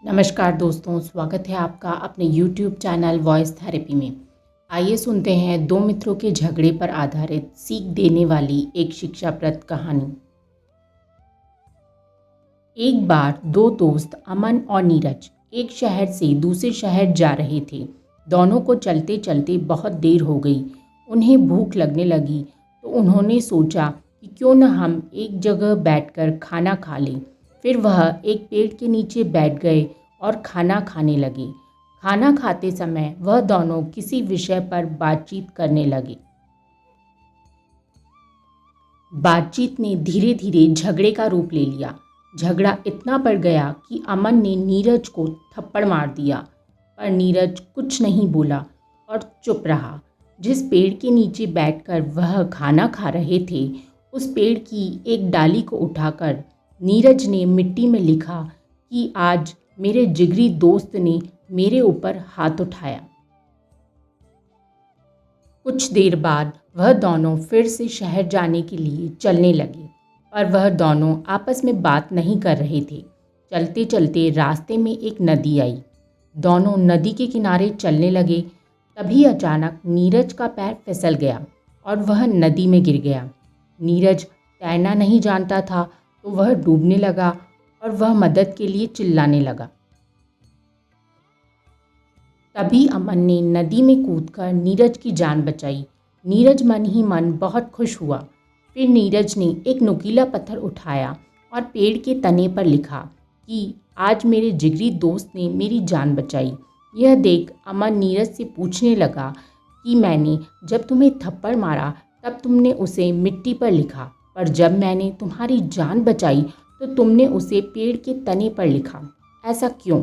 नमस्कार दोस्तों, स्वागत है आपका अपने YouTube चैनल वॉइस थेरेपी में। आइए सुनते हैं दो मित्रों के झगड़े पर आधारित सीख देने वाली एक शिक्षाप्रद कहानी। एक बार दो दोस्त अमन और नीरज एक शहर से दूसरे शहर जा रहे थे। दोनों को चलते चलते बहुत देर हो गई। उन्हें भूख लगने लगी तो उन्होंने सोचा कि क्यों न हम एक जगह बैठकर खाना खा लें। फिर वह एक पेड़ के नीचे बैठ गए और खाना खाने लगे। खाना खाते समय वह दोनों किसी विषय पर बातचीत करने लगे। बातचीत ने धीरे धीरे झगड़े का रूप ले लिया। झगड़ा इतना बढ़ गया कि अमन ने नीरज को थप्पड़ मार दिया, पर नीरज कुछ नहीं बोला और चुप रहा। जिस पेड़ के नीचे बैठकर वह खाना खा रहे थे, उस पेड़ की एक डाली को उठाकर नीरज ने मिट्टी में लिखा कि आज मेरे जिगरी दोस्त ने मेरे ऊपर हाथ उठाया। कुछ देर बाद वह दोनों फिर से शहर जाने के लिए चलने लगे, पर वह दोनों आपस में बात नहीं कर रहे थे। चलते चलते रास्ते में एक नदी आई। दोनों नदी के किनारे चलने लगे। तभी अचानक नीरज का पैर फिसल गया और वह नदी में गिर गया। नीरज तैरना नहीं जानता था तो वह डूबने लगा और वह मदद के लिए चिल्लाने लगा। तभी अमन ने नदी में कूदकर नीरज की जान बचाई। नीरज मन ही मन बहुत खुश हुआ। फिर नीरज ने एक नुकीला पत्थर उठाया और पेड़ के तने पर लिखा कि आज मेरे जिगरी दोस्त ने मेरी जान बचाई। यह देख अमन नीरज से पूछने लगा कि मैंने जब तुम्हें थप्पड़ मारा तब तुमने उसे मिट्टी पर लिखा, पर जब मैंने तुम्हारी जान बचाई तो तुमने उसे पेड़ के तने पर लिखा, ऐसा क्यों?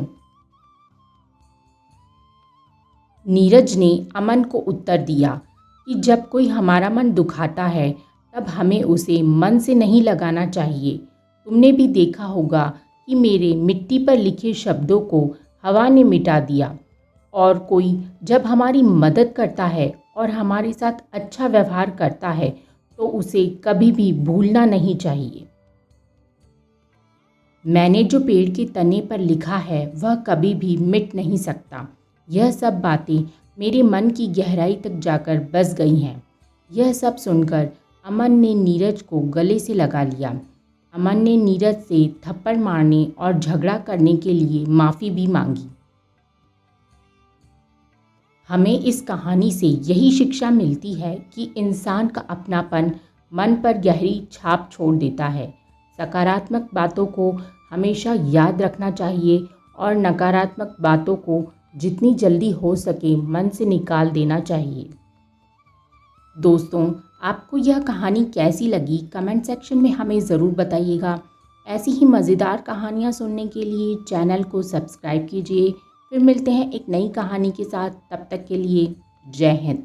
नीरज ने अमन को उत्तर दिया कि जब कोई हमारा मन दुखाता है तब हमें उसे मन से नहीं लगाना चाहिए। तुमने भी देखा होगा कि मेरे मिट्टी पर लिखे शब्दों को हवा ने मिटा दिया, और कोई जब हमारी मदद करता है और हमारे साथ अच्छा व्यवहार करता है तो उसे कभी भी भूलना नहीं चाहिए। मैंने जो पेड़ के तने पर लिखा है वह कभी भी मिट नहीं सकता। यह सब बातें मेरे मन की गहराई तक जाकर बस गई हैं। यह सब सुनकर अमन ने नीरज को गले से लगा लिया। अमन ने नीरज से थप्पड़ मारने और झगड़ा करने के लिए माफ़ी भी मांगी। हमें इस कहानी से यही शिक्षा मिलती है कि इंसान का अपनापन मन पर गहरी छाप छोड़ देता है। सकारात्मक बातों को हमेशा याद रखना चाहिए और नकारात्मक बातों को जितनी जल्दी हो सके मन से निकाल देना चाहिए। दोस्तों, आपको यह कहानी कैसी लगी कमेंट सेक्शन में हमें ज़रूर बताइएगा। ऐसी ही मज़ेदार कहानियाँ सुनने के लिए चैनल को सब्सक्राइब कीजिए। फिर मिलते हैं एक नई कहानी के साथ। तब तक के लिए जय हिंद।